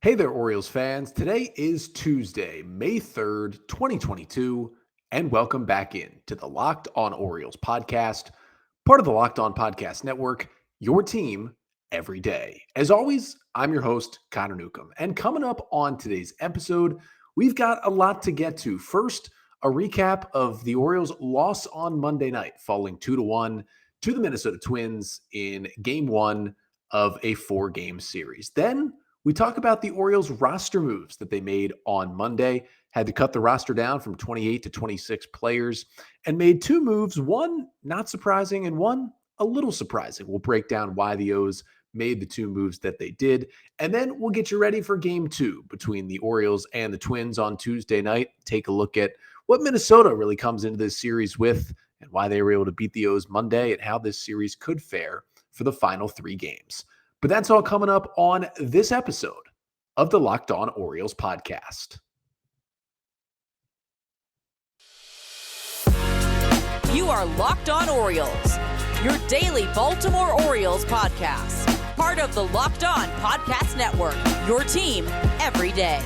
Hey there, Orioles fans. Today is Tuesday, May 3rd, 2022, and welcome back in to the Locked On Orioles podcast, part of the Locked On Podcast Network, your team every day. As always, I'm your host, Connor Newcomb, and coming up on today's episode, we've got a lot to get to. First, a recap of the Orioles' loss on Monday night, falling 2-1 to the Minnesota Twins in Game 1 of a 4-game series. Then, we talk about the Orioles roster moves that they made on Monday, had to cut the roster down from 28 to 26 players, and made two moves, one not surprising and one a little surprising. We'll break down why the O's made the two moves that they did, and then we'll get you ready for Game 2 between the Orioles and the Twins on Tuesday night. Take a look at what Minnesota really comes into this series with and why they were able to beat the O's Monday and how this series could fare for the final 3 games. But that's all coming up on this episode of the Locked On Orioles podcast. You are Locked On Orioles, your daily Baltimore Orioles podcast. Part of the Locked On Podcast Network, your team every day.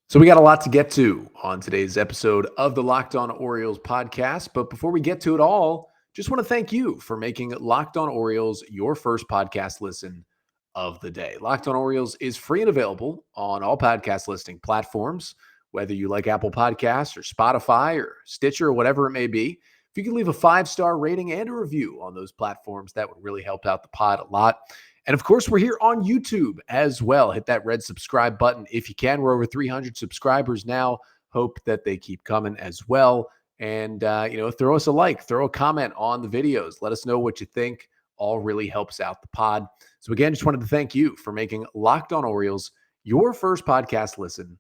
So we got a lot to get to on today's episode of the Locked On Orioles podcast. But before we get to it all, just want to thank you for making Locked On Orioles your first podcast listen of the day. Locked On Orioles is free and available on all podcast listening platforms, whether you like Apple Podcasts or Spotify or Stitcher or whatever it may be. If you can leave a 5-star rating and a review on those platforms, that would really help out the pod a lot. And of course, we're here on YouTube as well. Hit that red subscribe button if you can. We're over 300 subscribers now. Hope that they keep coming as well. And, throw us a like, throw a comment on the videos. Let us know what you think. All really helps out the pod. So again, just wanted to thank you for making Locked On Orioles your first podcast listen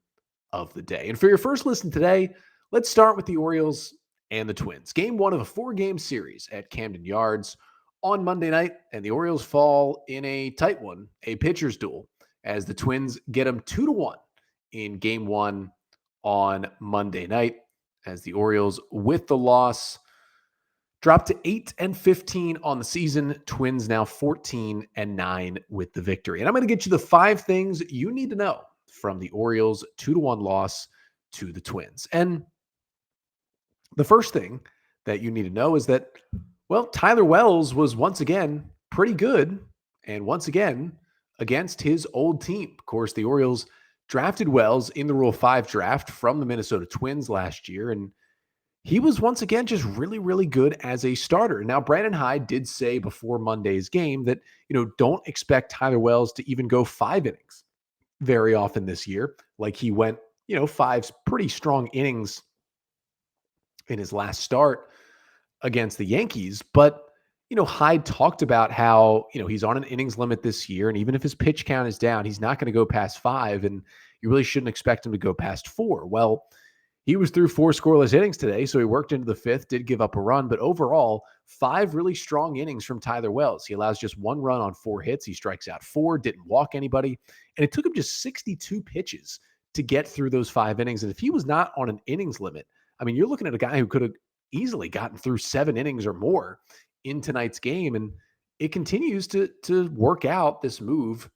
of the day. And for your first listen today, let's start with the Orioles and the Twins. Game 1 of a 4-game series at Camden Yards on Monday night. And the Orioles fall in a tight one, a pitcher's duel, as the Twins get them 2-1 in Game 1 on Monday night. As the Orioles, with the loss, dropped to 8-15 on the season. Twins now 14-9 with the victory. And I'm going to get you the 5 things you need to know from the Orioles' 2-1 loss to the Twins. And the first thing that you need to know is that, well, Tyler Wells was once again pretty good, and once again against his old team. Of course, the Orioles drafted Wells in the Rule 5 draft from the Minnesota Twins last year, and he was once again just really, really good as a starter. Now, Brandon Hyde did say before Monday's game that, don't expect Tyler Wells to even go 5 innings very often this year. Like he went, 5 pretty strong innings in his last start against the Yankees. But, Hyde talked about how, he's on an innings limit this year. And even if his pitch count is down, he's not going to go past 5. And you really shouldn't expect him to go past 4. Well, he was through 4 scoreless innings today. So he worked into the 5th, did give up a run. But overall, 5 really strong innings from Tyler Wells. He allows just 1 run on 4 hits. He strikes out 4, didn't walk anybody. And it took him just 62 pitches to get through those 5 innings. And if he was not on an innings limit, I mean, you're looking at a guy who could have easily gotten through 7 innings or more in tonight's game. And it continues to work out, this move,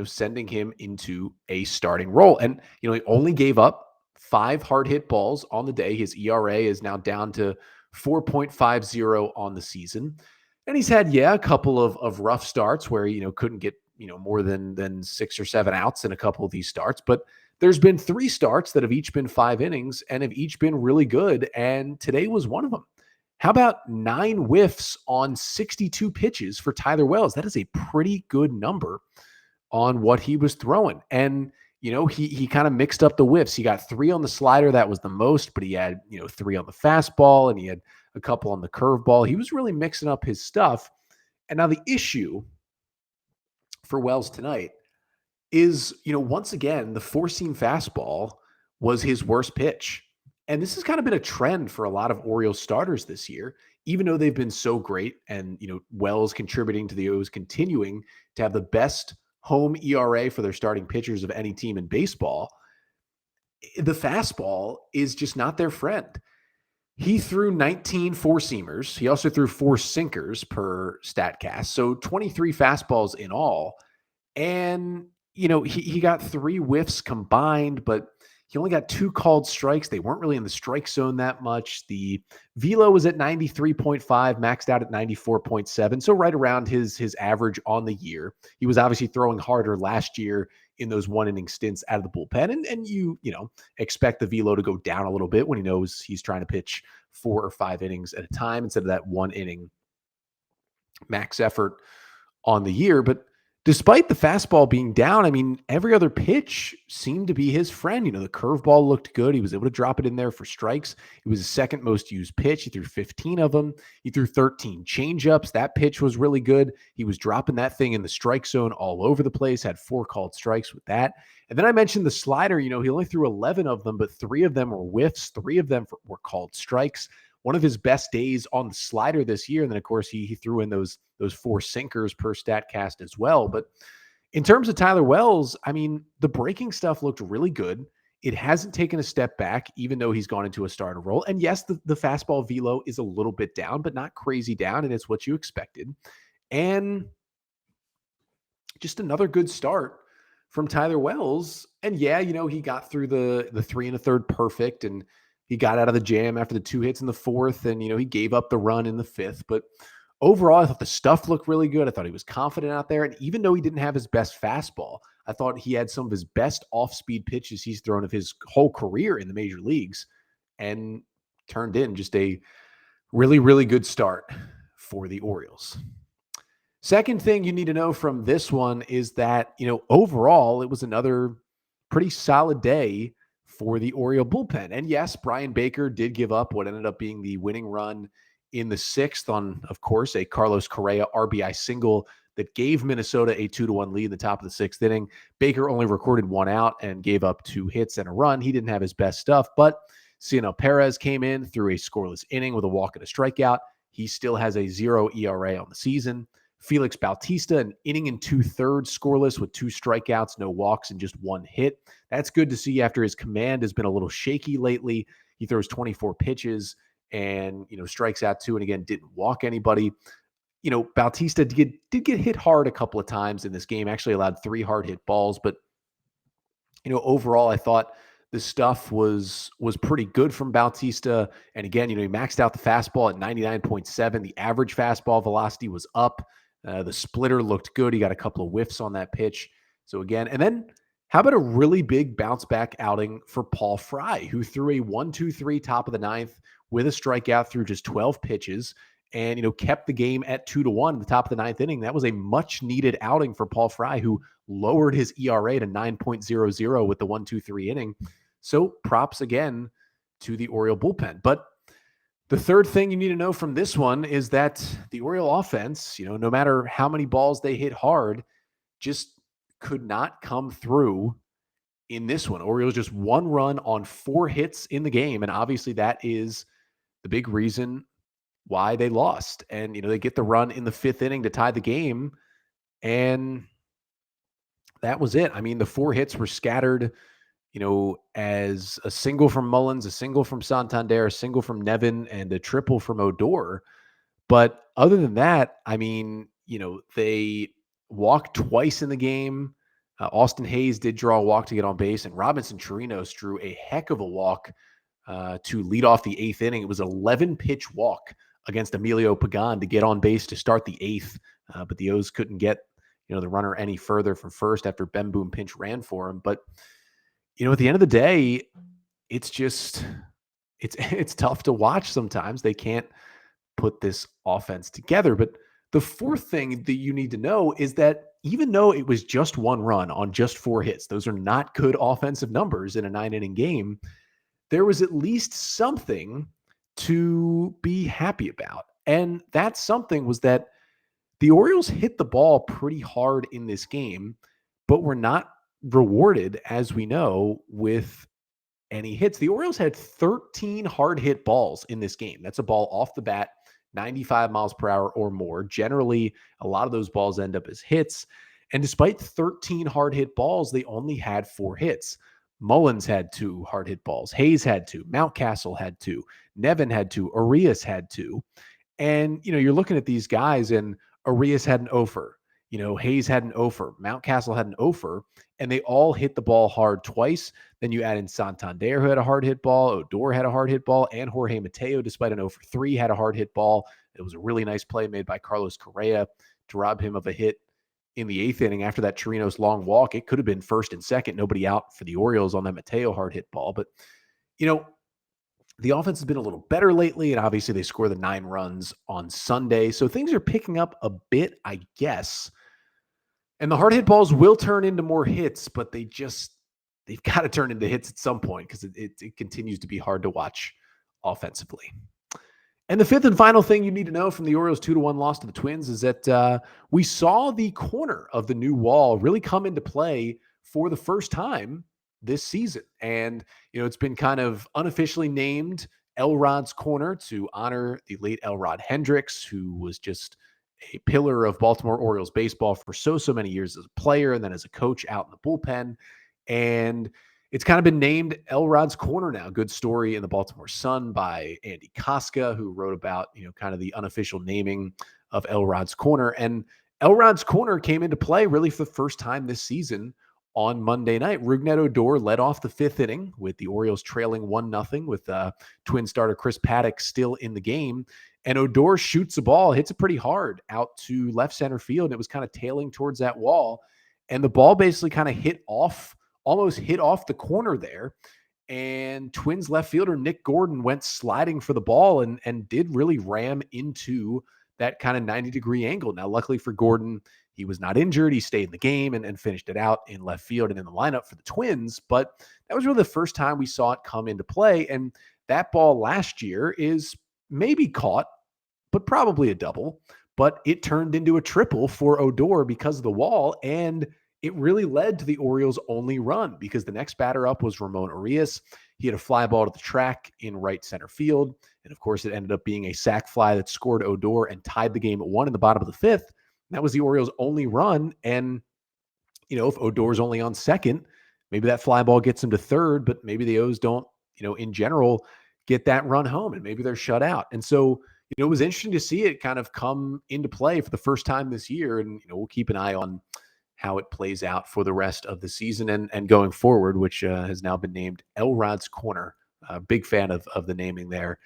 sending him into a starting role. And, he only gave up 5 hard hit balls on the day. His ERA is now down to 4.50 on the season. And he's had, a couple of rough starts where, couldn't get, more than 6 or 7 outs in a couple of these starts. But there's been 3 starts that have each been 5 innings and have each been really good. And today was one of them. How about 9 whiffs on 62 pitches for Tyler Wells? That is a pretty good number on what he was throwing. And, he kind of mixed up the whiffs. He got 3 on the slider. That was the most, but he had, 3 on the fastball and he had a couple on the curveball. He was really mixing up his stuff. And now the issue for Wells tonight is, once again, the 4-seam fastball was his worst pitch. And this has kind of been a trend for a lot of Orioles starters this year, even though they've been so great and, Wells contributing to the O's continuing to have the best home ERA for their starting pitchers of any team in baseball. The fastball is just not their friend. He threw 19 four-seamers. He also threw 4 sinkers per StatCast, so 23 fastballs in all. And, he got 3 whiffs combined, but he only got 2 called strikes. They weren't really in the strike zone that much. The velo was at 93.5, maxed out at 94.7, so right around his average on the year. He was obviously throwing harder last year in those one-inning stints out of the bullpen, and you expect the velo to go down a little bit when he knows he's trying to pitch 4 or 5 innings at a time instead of that 1-inning max effort on the year. But despite the fastball being down, I mean, every other pitch seemed to be his friend. The curveball looked good. He was able to drop it in there for strikes. It was his second most used pitch. He threw 15 of them. He threw 13 changeups. That pitch was really good. He was dropping that thing in the strike zone all over the place, had 4 called strikes with that. And then I mentioned the slider. He only threw 11 of them, but 3 of them were whiffs. 3 of them were called strikes. One of his best days on the slider this year. And then, of course, he threw in those 4 sinkers per StatCast as well. But in terms of Tyler Wells, I mean, the breaking stuff looked really good. It hasn't taken a step back, even though he's gone into a starter role. And yes, the fastball velo is a little bit down, but not crazy down. And it's what you expected. And just another good start from Tyler Wells. And yeah, he got through the 3 1/3 perfect, and he got out of the jam after the 2 hits in the 4th, and he gave up the run in the 5th. But overall, I thought the stuff looked really good. I thought he was confident out there, and even though he didn't have his best fastball, I thought he had some of his best off-speed pitches he's thrown of his whole career in the major leagues, and turned in just a really, really good start for the Orioles. Second thing you need to know from this one is that, overall, it was another pretty solid day for the Oriole bullpen. And yes, Brian Baker did give up what ended up being the winning run in the 6th on, of course, a Carlos Correa RBI single that gave Minnesota a 2-1 lead in the top of the 6th inning. Baker only recorded 1 out and gave up 2 hits and a run. He didn't have his best stuff, but Cionel Perez came in through a scoreless inning with a walk and a strikeout. He still has a 0 ERA on the season. Felix Bautista, an inning and 2/3 scoreless with 2 strikeouts, no walks, and just 1 hit. That's good to see after his command has been a little shaky lately. He throws 24 pitches and, strikes out 2 and again, didn't walk anybody. Bautista did get hit hard a couple of times in this game, actually allowed 3 hard hit balls. But, overall, I thought the stuff was pretty good from Bautista. And again, he maxed out the fastball at 99.7. The average fastball velocity was up. The splitter looked good. He got a couple of whiffs on that pitch. So again, and then how about a really big bounce back outing for Paul Fry, who threw a 1-2-3 top of the 9th with a strikeout through just 12 pitches and, kept the game at 2-1 at the top of the 9th inning. That was a much needed outing for Paul Fry, who lowered his ERA to 9.00 with the 1-2-3 inning. So props again to the Oriole bullpen. But the third thing you need to know from this one is that the Oriole offense, no matter how many balls they hit hard, just could not come through in this one. Orioles just 1 run on 4 hits in the game. And obviously that is the big reason why they lost. And, they get the run in the 5th inning to tie the game. And that was it. I mean, the 4 hits were scattered, as a single from Mullins, a single from Santander, a single from Nevin, and a triple from Odor. But other than that, I mean, they walked twice in the game. Austin Hayes did draw a walk to get on base, and Robinson Chirinos drew a heck of a walk to lead off the 8th inning. It was an 11-pitch walk against Emilio Pagan to get on base to start the 8th, but the O's couldn't get the runner any further from first after Ben Boom pinch ran for him. But at the end of the day, it's tough to watch sometimes. They can't put this offense together. But the fourth thing that you need to know is that even though it was just 1 run on just 4 hits, those are not good offensive numbers in a 9-inning game, there was at least something to be happy about. And that something was that the Orioles hit the ball pretty hard in this game, but were not rewarded, as we know, with any hits. The Orioles had 13 hard hit balls in this game. That's a ball off the bat, 95 miles per hour or more. Generally, a lot of those balls end up as hits. And despite 13 hard hit balls, they only had 4 hits. Mullins had 2 hard hit balls. Hayes had 2. Mountcastle had 2. Nevin had 2. Arias had 2. And, you're looking at these guys, and Arias had an offer. Hayes had an offer. Mountcastle had an offer, and they all hit the ball hard twice. Then you add in Santander, who had a hard hit ball. Odor had a hard hit ball. And Jorge Mateo, despite an 0-for-3, had a hard hit ball. It was a really nice play made by Carlos Correa to rob him of a hit in the 8th inning after that Chirinos long walk. It could have been first and second, nobody out for the Orioles on that Mateo hard hit ball. But, the offense has been a little better lately, and obviously they score the 9 runs on Sunday. So things are picking up a bit, I guess. And the hard hit balls will turn into more hits, but they've got to turn into hits at some point because it continues to be hard to watch offensively. And the 5th and final thing you need to know from the Orioles 2-1 loss to the Twins is that we saw the corner of the new wall really come into play for the first time this season. And, it's been kind of unofficially named Elrod's Corner to honor the late Elrod Hendricks, who was just a pillar of Baltimore Orioles baseball for so many years as a player and then as a coach out in the bullpen. And it's kind of been named Elrod's Corner now. Good story in the Baltimore Sun by Andy Koska, who wrote about, kind of the unofficial naming of Elrod's Corner. And Elrod's Corner came into play really for the first time this season on Monday night. Rougned Odor led off the 5th inning with the Orioles trailing 1-0 with Twin starter Chris Paddock still in the game. And Odor shoots a ball, hits it pretty hard out to left center field. It was kind of tailing towards that wall. And the ball basically kind of almost hit off the corner there. And Twins left fielder Nick Gordon went sliding for the ball and did really ram into that kind of 90-degree angle. Now, luckily for Gordon, he was not injured. He stayed in the game and finished it out in left field and in the lineup for the Twins. But that was really the first time we saw it come into play. And that ball last year is maybe caught, but probably a double. But it turned into a triple for Odor because of the wall. And it really led to the Orioles' only run because the next batter up was Ramon Arias. He had a fly ball to the track in right center field. And of course, it ended up being a sac fly that scored Odor and tied the game at 1 in the bottom of the 5th. That was the Orioles' only run. And, if Odor's only on second, maybe that fly ball gets him to third, but maybe the O's don't, in general, get that run home and maybe they're shut out. And so, it was interesting to see it kind of come into play for the first time this year. And, we'll keep an eye on how it plays out for the rest of the season and going forward, which has now been named Elrod's Corner. Big fan of the naming there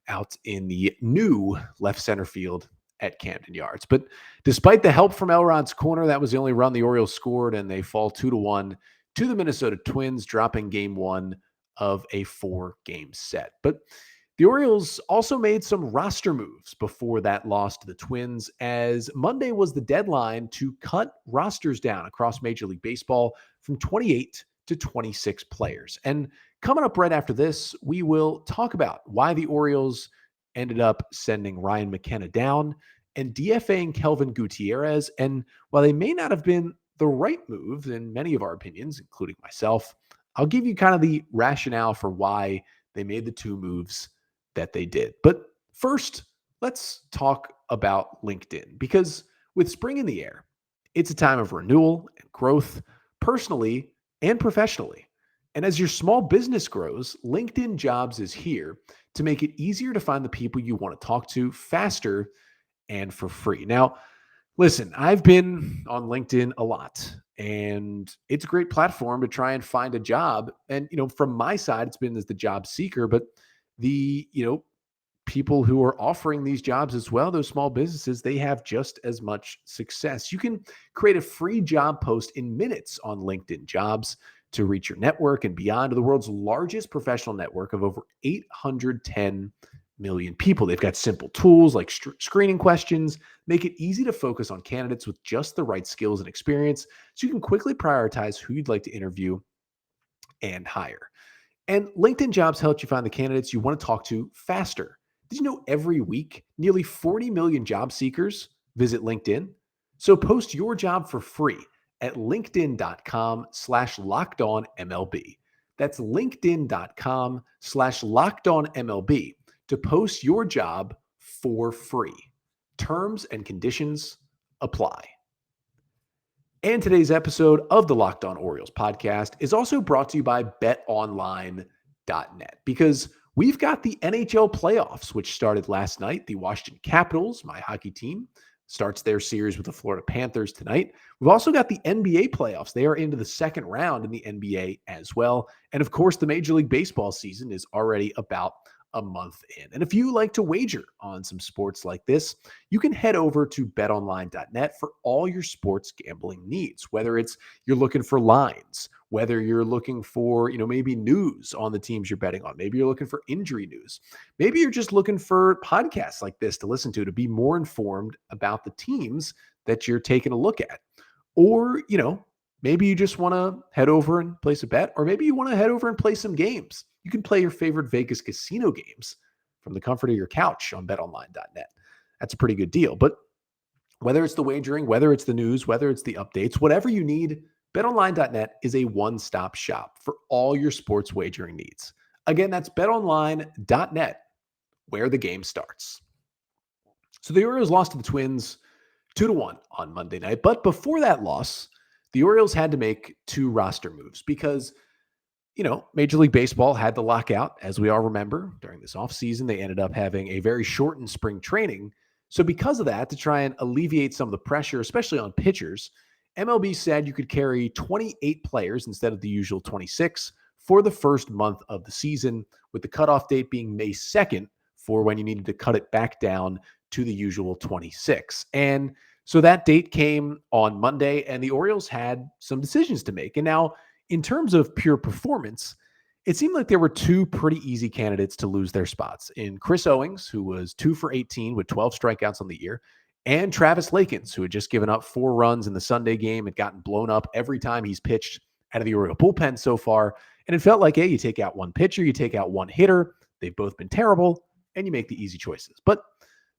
out in the new left center field at Camden Yards. But despite the help from Elrod's Corner, that was the only run the Orioles scored, and they fall 2-1 to the Minnesota Twins, dropping game 1 of a 4-game set. But the Orioles also made some roster moves before that loss to the Twins, as Monday was the deadline to cut rosters down across Major League Baseball from 28 to 26 players. And coming up right after this, we will talk about why the Orioles ended up sending Ryan McKenna down and DFA'ing Kelvin Gutierrez. And while they may not have been the right move in many of our opinions, including myself, I'll give you kind of the rationale for why they made the 2 moves that they did. But first, let's talk about LinkedIn, because with spring in the air, it's a time of renewal and growth, personally and professionally. And as your small business grows, LinkedIn Jobs is here to make it easier to find the people you want to talk to faster and for free. Now, listen, I've been on LinkedIn a lot, and it's a great platform to try and find a job. And, from my side, it's been as the job seeker, but the, people who are offering these jobs as well, those small businesses, they have just as much success. You can create a free job post in minutes on LinkedIn Jobs to reach your network and beyond to the world's largest professional network of over 810 million people. They've got simple tools like screening questions, make it easy to focus on candidates with just the right skills and experience, so you can quickly prioritize who you'd like to interview and hire. And LinkedIn Jobs helps you find the candidates you want to talk to faster. Did you know every week, nearly 40 million job seekers visit LinkedIn? So post your job for free at linkedin.com/lockedonmlb. That's linkedin.com/lockedonmlb to post your job for free. Terms and conditions apply. And today's episode of the Locked On Orioles podcast is also brought to you by betonline.net, because we've got the NHL playoffs, which started last night. The Washington Capitals, my hockey team, starts their series with the Florida Panthers tonight. We've also got the NBA playoffs. They are into the second round in the NBA as well. And of course, the Major League Baseball season is already about a month in. And if you like to wager on some sports like this, you can head over to betonline.net for all your sports gambling needs, whether it's you're looking for lines, whether you're looking for, maybe news on the teams you're betting on, maybe you're looking for injury news, maybe you're just looking for podcasts like this to listen to be more informed about the teams that you're taking a look at. Or, maybe you just want to head over and place a bet, or maybe you want to head over and play some games. You can play your favorite Vegas casino games from the comfort of your couch on betonline.net. That's a pretty good deal. But whether it's the wagering, whether it's the news, whether it's the updates, whatever you need, betonline.net is a one-stop shop for all your sports wagering needs. Again, that's betonline.net, where the game starts. So the Orioles lost to the Twins 2-1 on Monday night. But before that loss, the Orioles had to make two roster moves because, Major League Baseball had the lockout, as we all remember. During this offseason, they ended up having a very shortened spring training. So because of that, to try and alleviate some of the pressure, especially on pitchers, MLB said you could carry 28 players instead of the usual 26 for the first month of the season, with the cutoff date being May 2nd for when you needed to cut it back down to the usual 26. And so that date came on Monday, and the Orioles had some decisions to make. And now, in terms of pure performance, it seemed like there were two pretty easy candidates to lose their spots in Chris Owings, who was 2 for 18 with 12 strikeouts on the year, and Travis Lakins, who had just given up 4 runs in the Sunday game and gotten blown up every time he's pitched out of the Oriole bullpen so far. And it felt like, hey, you take out one pitcher, you take out one hitter. They've both been terrible, and you make the easy choices. But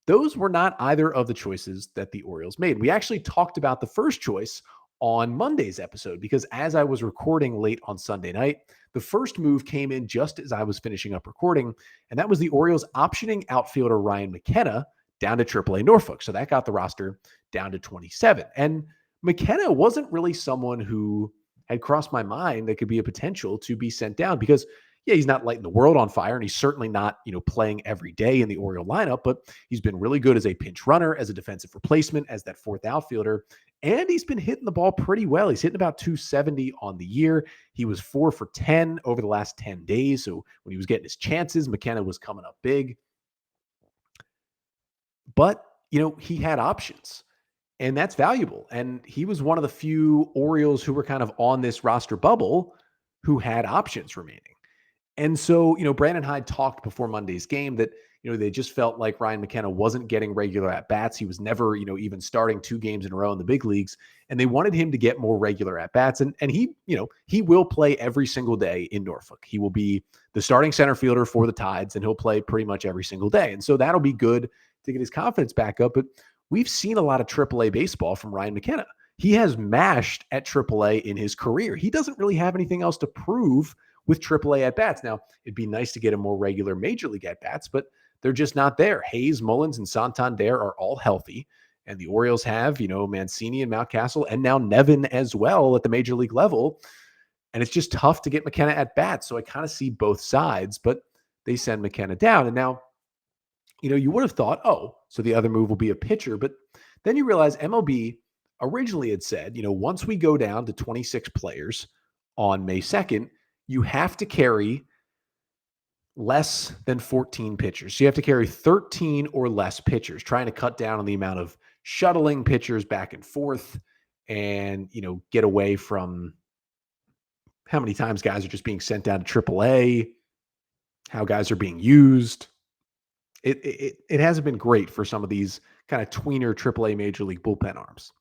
those were not either of the choices that the Orioles made. We actually talked about the first choice on Monday's episode, because as I was recording late on Sunday night, the first move came in just as I was finishing up recording, and that was the Orioles optioning outfielder Ryan McKenna down to Triple-A Norfolk. So that got the roster down to 27. And McKenna wasn't really someone who had crossed my mind that could be a potential to be sent down, because he's not lighting the world on fire, and he's certainly not, playing every day in the Oriole lineup, but he's been really good as a pinch runner, as a defensive replacement, as that fourth outfielder, and he's been hitting the ball pretty well. He's hitting about 270 on the year. He was 4 for 10 over the last 10 days, so when he was getting his chances, McKenna was coming up big. But, he had options, and that's valuable, and he was one of the few Orioles who were kind of on this roster bubble who had options remaining. And so, Brandon Hyde talked before Monday's game that, they just felt like Ryan McKenna wasn't getting regular at-bats. He was never, even starting 2 games in a row in the big leagues, and they wanted him to get more regular at-bats. And he, he will play every single day in Norfolk. He will be the starting center fielder for the Tides, and he'll play pretty much every single day. And so that'll be good to get his confidence back up. But we've seen a lot of Triple-A baseball from Ryan McKenna. He has mashed at Triple-A in his career. He doesn't really have anything else to prove with Triple-A at-bats. Now, it'd be nice to get a more regular Major League at-bats, but they're just not there. Hayes, Mullins, and Santander are all healthy, and the Orioles have, Mancini and Mountcastle, and now Nevin as well at the Major League level, and it's just tough to get McKenna at-bats, so I kind of see both sides, but they send McKenna down, and now, you would have thought, so the other move will be a pitcher, but then you realize MLB originally had said, once we go down to 26 players on May 2nd, you have to carry less than 14 pitchers. So you have to carry 13 or less pitchers, trying to cut down on the amount of shuttling pitchers back and forth and, get away from how many times guys are just being sent down to Triple-A, how guys are being used. It hasn't been great for some of these kind of tweener Triple-A Major League bullpen arms.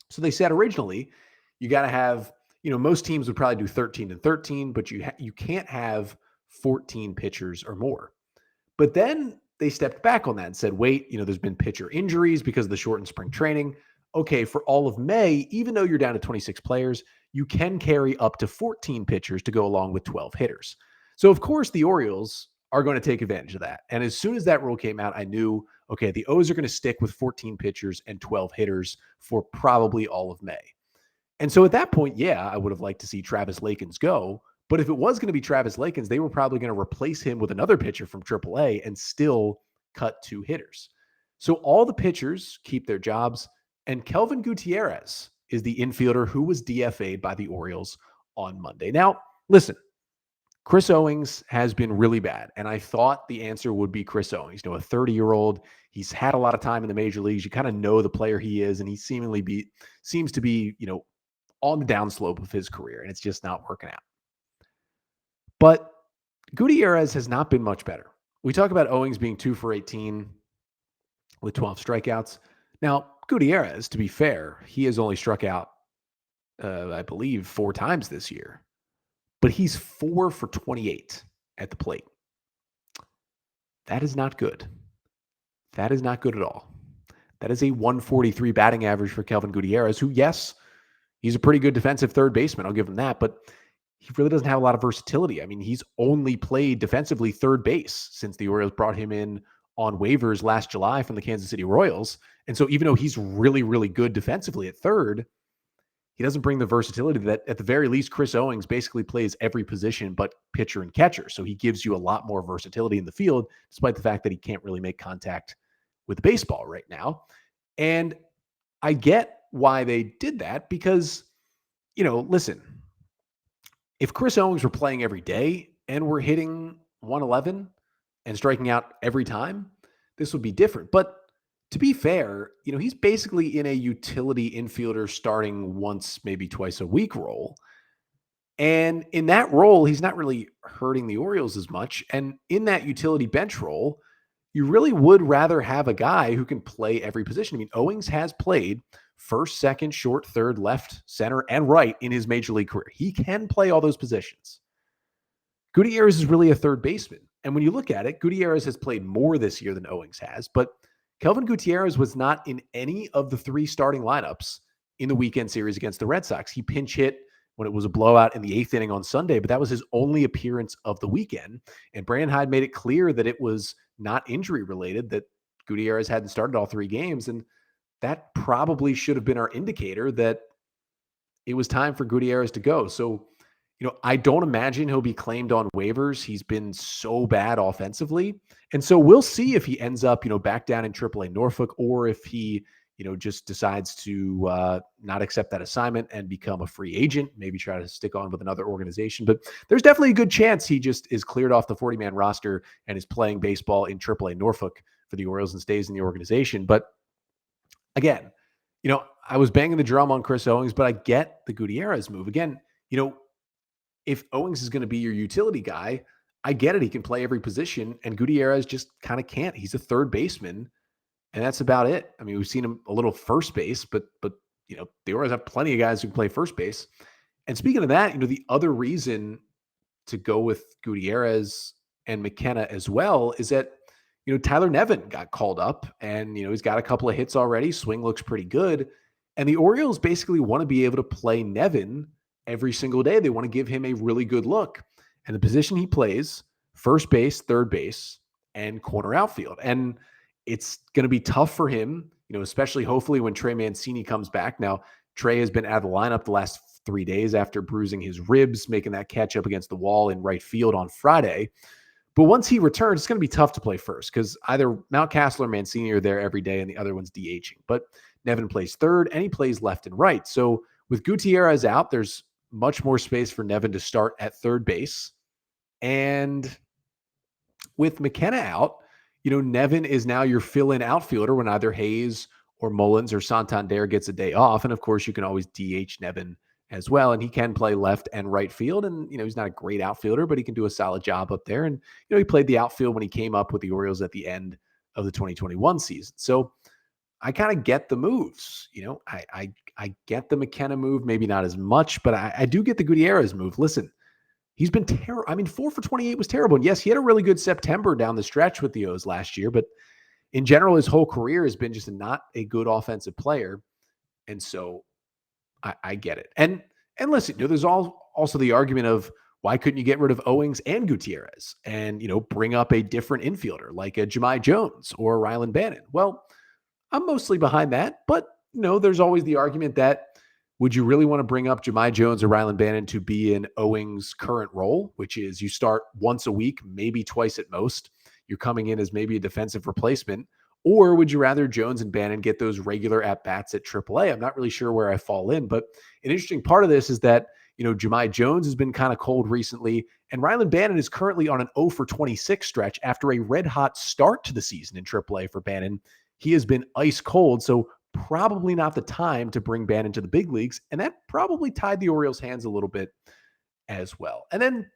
So they said originally you got to have, most teams would probably do 13 and 13, but you can't have 14 pitchers or more. But then they stepped back on that and said, wait, there's been pitcher injuries because of the shortened spring training. Okay, for all of May, even though you're down to 26 players, you can carry up to 14 pitchers to go along with 12 hitters. So of course the Orioles are going to take advantage of that. And as soon as that rule came out, I knew, okay, the O's are going to stick with 14 pitchers and 12 hitters for probably all of May. And so at that point, yeah, I would have liked to see Travis Lakins go. But if it was going to be Travis Lakins, they were probably going to replace him with another pitcher from Triple-A and still cut 2 hitters. So all the pitchers keep their jobs. And Kelvin Gutierrez is the infielder who was DFA'd by the Orioles on Monday. Now, listen, Chris Owings has been really bad. And I thought the answer would be Chris Owings, a 30-year-old. He's had a lot of time in the major leagues. You kind of know the player he is, and he seems to be, on the downslope of his career, and it's just not working out. But Gutierrez has not been much better. We talk about Owings being 2 for 18 with 12 strikeouts. Now, Gutierrez, to be fair, he has only struck out, I believe, 4 times this year. But he's 4 for 28 at the plate. That is not good. That is not good at all. That is a 143 batting average for Kelvin Gutierrez, who, yes, he's a pretty good defensive third baseman. I'll give him that. But he really doesn't have a lot of versatility. I mean, he's only played defensively third base since the Orioles brought him in on waivers last July from the Kansas City Royals. And so even though he's really, really good defensively at third, he doesn't bring the versatility that, at the very least, Chris Owings basically plays every position but pitcher and catcher. So he gives you a lot more versatility in the field, despite the fact that he can't really make contact with the baseball right now. And I get why they did that because, listen, if Chris Owings were playing every day and we're hitting 111 and striking out every time, this would be different. But to be fair, he's basically in a utility infielder starting once, maybe twice a week role. And in that role, he's not really hurting the Orioles as much. And in that utility bench role, you really would rather have a guy who can play every position. I mean, Owings has played first, second, short, third, left, center, and right in his major league career. He can play all those positions. Gutierrez is really a third baseman. And when you look at it, Gutierrez has played more this year than Owings has, but Kelvin Gutierrez was not in any of the 3 starting lineups in the weekend series against the Red Sox. He pinch hit when it was a blowout in the 8th inning on Sunday, but that was his only appearance of the weekend. And Brandon Hyde made it clear that it was not injury related, that Gutierrez hadn't started all 3 games. And that probably should have been our indicator that it was time for Gutierrez to go. So, I don't imagine he'll be claimed on waivers. He's been so bad offensively. And so we'll see if he ends up, back down in Triple-A Norfolk, or if he, just decides to not accept that assignment and become a free agent, maybe try to stick on with another organization. But there's definitely a good chance he just is cleared off the 40-man roster and is playing baseball in Triple-A Norfolk for the Orioles and stays in the organization. But again, I was banging the drum on Chris Owings, but I get the Gutierrez move. Again, if Owings is going to be your utility guy, I get it. He can play every position, and Gutierrez just kind of can't. He's a third baseman, and that's about it. I mean, we've seen him a little first base, but the Orioles have plenty of guys who can play first base. And speaking of that, the other reason to go with Gutierrez and McKenna as well is that, Tyler Nevin got called up, and, he's got a couple of hits already. Swing looks pretty good. And the Orioles basically want to be able to play Nevin every single day. They want to give him a really good look. And the position he plays, first base, third base, and corner outfield. And it's going to be tough for him, especially hopefully when Trey Mancini comes back. Now, Trey has been out of the lineup the last 3 days after bruising his ribs, making that catch up against the wall in right field on Friday. But once he returns, it's going to be tough to play first because either Mountcastle or Mancini are there every day and the other one's DHing. But Nevin plays third and he plays left and right. So with Gutierrez out, there's much more space for Nevin to start at third base. And with McKenna out, Nevin is now your fill-in outfielder when either Hayes or Mullins or Santander gets a day off. And of course, you can always DH Nevin as well. And he can play left and right field. And, he's not a great outfielder, but he can do a solid job up there. And, he played the outfield when he came up with the Orioles at the end of the 2021 season. So I kind of get the moves. I get the McKenna move, maybe not as much, but I do get the Gutierrez move. Listen, he's been terrible. I mean, 4 for 28 was terrible. And yes, he had a really good September down the stretch with the O's last year, but in general, his whole career has been just not a good offensive player. And so I get it. And listen, there's also the argument of why couldn't you get rid of Owings and Gutierrez and, bring up a different infielder like a Jahmai Jones or Rylan Bannon? Well, I'm mostly behind that, but there's always the argument that Would you really want to bring up Jahmai Jones or Rylan Bannon to be in Owings' current role, which is you start once a week, maybe twice at most? You're coming in as maybe a defensive replacement. Or would you rather Jones and Bannon get those regular at-bats at Triple-A? I'm not really sure where I fall in, but an interesting part of this is that, Jahmai Jones has been kind of cold recently, and Rylan Bannon is currently on an 0 for 26 stretch after a red-hot start to the season in Triple-A for Bannon. He has been ice cold, so probably not the time to bring Bannon to the big leagues, and that probably tied the Orioles' hands a little bit as well. And then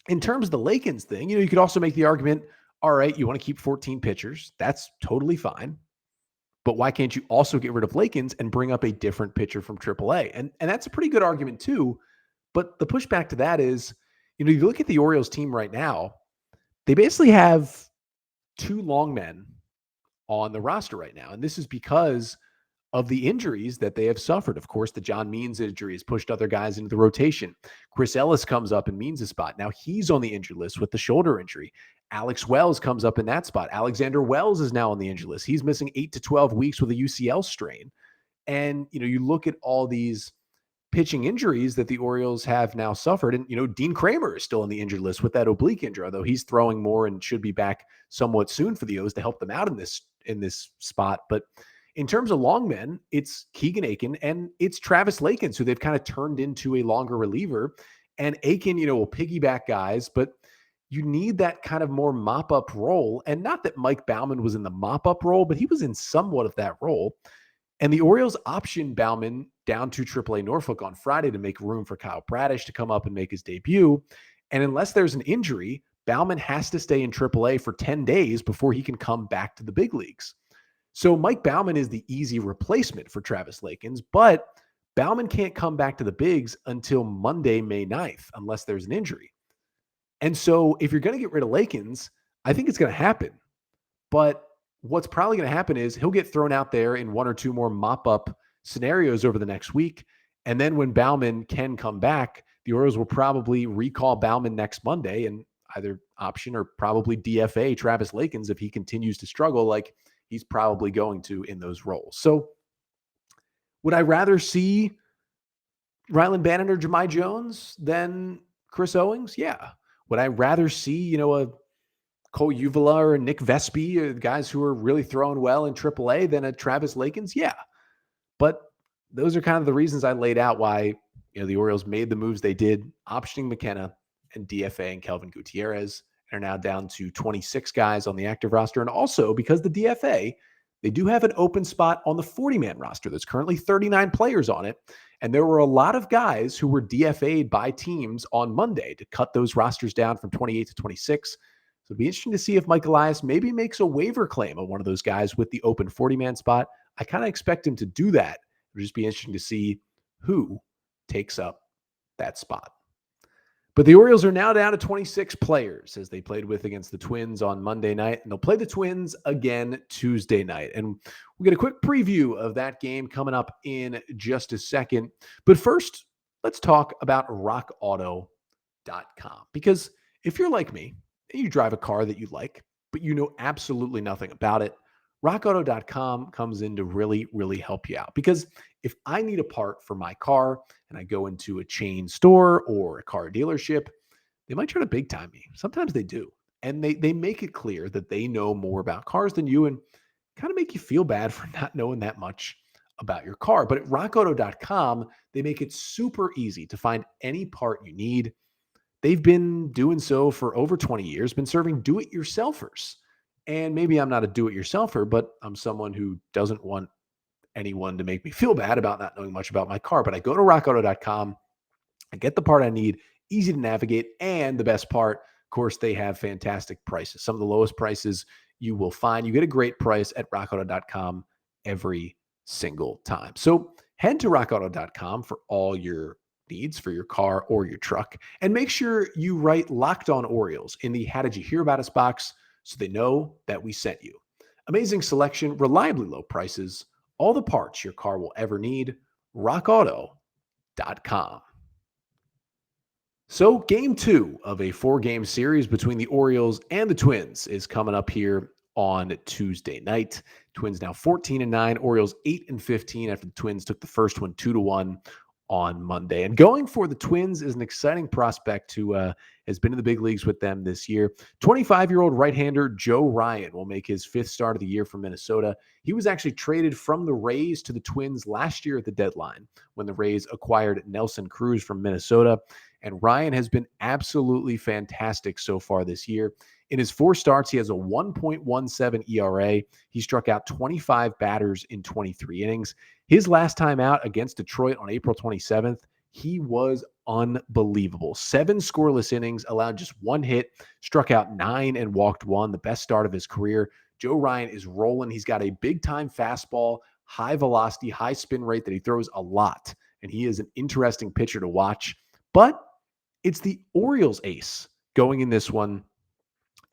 in terms of the Lakins thing, you could also make the argument, all right, you want to keep 14 pitchers. That's totally fine. But why can't you also get rid of Lakins and bring up a different pitcher from AAA? And that's a pretty good argument too. But the pushback to that is, you look at the Orioles team right now, they basically have two long men on the roster right now. And this is because of the injuries that they have suffered. Of course, the John Means injury has pushed other guys into the rotation. Chris Ellis comes up in Means' spot. Now he's on the injured list with the shoulder injury. Alex Wells comes up in that spot. Alexander Wells is now on the injured list. He's missing 8 to 12 weeks with a UCL strain. And, you look at all these pitching injuries that the Orioles have now suffered. And, Dean Kramer is still on the injured list with that oblique injury, although he's throwing more and should be back somewhat soon for the O's to help them out in this spot. But in terms of long men, it's Keegan Aiken and it's Travis Lakins, who they've kind of turned into a longer reliever. And Aiken, will piggyback guys, but you need that kind of more mop-up role. And not that Mike Baumann was in the mop-up role, but he was in somewhat of that role. And the Orioles optioned Baumann down to Triple-A Norfolk on Friday to make room for Kyle Bradish to come up and make his debut. And unless there's an injury, Baumann has to stay in Triple-A for 10 days before he can come back to the big leagues. So Mike Baumann is the easy replacement for Travis Lakins, but Baumann can't come back to the bigs until Monday, May 9th, unless there's an injury. And so if you're going to get rid of Lakins, I think it's going to happen. But what's probably going to happen is he'll get thrown out there in one or two more mop-up scenarios over the next week. And then when Baumann can come back, the Orioles will probably recall Baumann next Monday and either option or probably DFA Travis Lakins if he continues to struggle like he's probably going to in those roles. So would I rather see Rylan Bannon or Jahmai Jones than Chris Owings? Yeah. Would I rather see, a Cole Uvala or Nick Vespi, guys who are really throwing well in AAA than a Travis Lakins? Yeah. But those are kind of the reasons I laid out why, the Orioles made the moves they did, optioning McKenna and DFA and Kelvin Gutierrez. Are now down to 26 guys on the active roster. And also because the DFA, they do have an open spot on the 40-man roster. There's currently 39 players on it. And there were a lot of guys who were DFA'd by teams on Monday to cut those rosters down from 28 to 26. So it'd be interesting to see if Mike Elias maybe makes a waiver claim on one of those guys with the open 40-man spot. I kind of expect him to do that. It'll just be interesting to see who takes up that spot. But the Orioles are now down to 26 players as they played with against the Twins on Monday night, and they'll play the Twins again Tuesday night. And we'll get a quick preview of that game coming up in just a second. But first, let's talk about rockauto.com. Because if you're like me and you drive a car that you like, but you know absolutely nothing about it, rockauto.com comes in to really, really help you out. Because if I need a part for my car and I go into a chain store or a car dealership, they might try to big time me. Sometimes they do. And they make it clear that they know more about cars than you and kind of make you feel bad for not knowing that much about your car. But at rockauto.com, they make it super easy to find any part you need. They've been doing so for over 20 years, been serving do-it-yourselfers. And maybe I'm not a do-it-yourselfer, but I'm someone who doesn't want anyone to make me feel bad about not knowing much about my car. But I go to rockauto.com, I get the part I need, easy to navigate, and the best part, of course, they have fantastic prices. Some of the lowest prices you will find. You get a great price at rockauto.com every single time. So head to rockauto.com for all your needs for your car or your truck, and make sure you write Locked On Orioles in the How Did You Hear About Us box so they know that we sent you. Amazing selection, reliably low prices, all the parts your car will ever need. rockauto.com. So game 2 of a 4-game series between the Orioles and the Twins is coming up here on Tuesday night. Twins now 14-9, Orioles 8-15 after the Twins took the first one 2-1 on Monday. And going for the Twins is an exciting prospect who has been in the big leagues with them this year. 25-year-old right-hander Joe Ryan will make his 5th start of the year for Minnesota. He was actually traded from the Rays to the Twins last year at the deadline when the Rays acquired Nelson Cruz from Minnesota. And Ryan has been absolutely fantastic so far this year. In his 4 starts, he has a 1.17 ERA. He struck out 25 batters in 23 innings. His last time out against Detroit on April 27th, he was unbelievable. 7 scoreless innings, allowed just 1 hit, struck out 9 and walked 1, the best start of his career. Joe Ryan is rolling. He's got a big-time fastball, high velocity, high spin rate that he throws a lot, and he is an interesting pitcher to watch. But it's the Orioles ace going in this one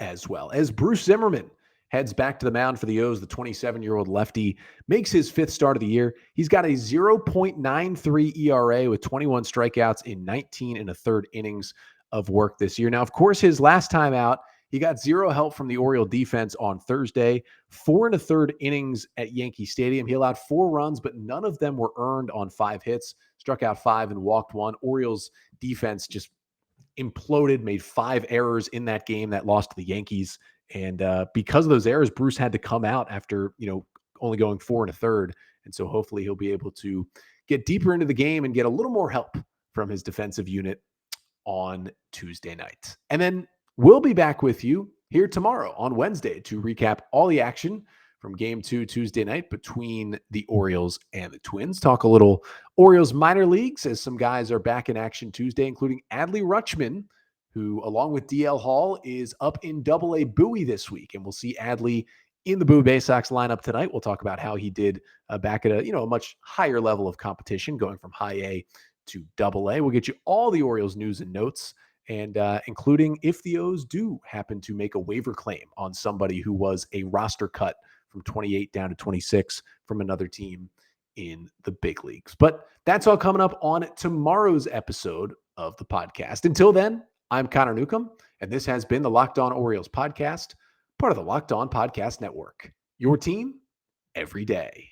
as well. As Bruce Zimmerman heads back to the mound for the O's, the 27-year-old lefty makes his 5th start of the year. He's got a 0.93 ERA with 21 strikeouts in 19 1/3 innings of work this year. Now, of course, his last time out, he got 0 help from the Oriole defense on Thursday. 4 1/3 innings at Yankee Stadium. He allowed 4 runs, but none of them were earned on 5 hits. Struck out 5 and walked 1. Orioles defense just imploded, made 5 errors in that game that lost to the Yankees. And because of those errors, Bruce had to come out after, only going 4 1/3. And so hopefully he'll be able to get deeper into the game and get a little more help from his defensive unit on Tuesday night. And then we'll be back with you here tomorrow on Wednesday to recap all the action from Game 2 Tuesday night between the Orioles and the Twins. Talk a little Orioles minor leagues as some guys are back in action Tuesday, including Adley Rutschman, who, along with DL Hall, is up in Double-A Bowie this week. And we'll see Adley in the Bowie Bay Sox lineup tonight. We'll talk about how he did back at a much higher level of competition, going from high A to Double-A. We'll get you all the Orioles news and notes, and including if the O's do happen to make a waiver claim on somebody who was a roster cut from 28 down to 26 from another team in the big leagues. But that's all coming up on tomorrow's episode of the podcast. Until then, I'm Connor Newcomb, and this has been the Locked On Orioles podcast, part of the Locked On Podcast Network. Your team every day.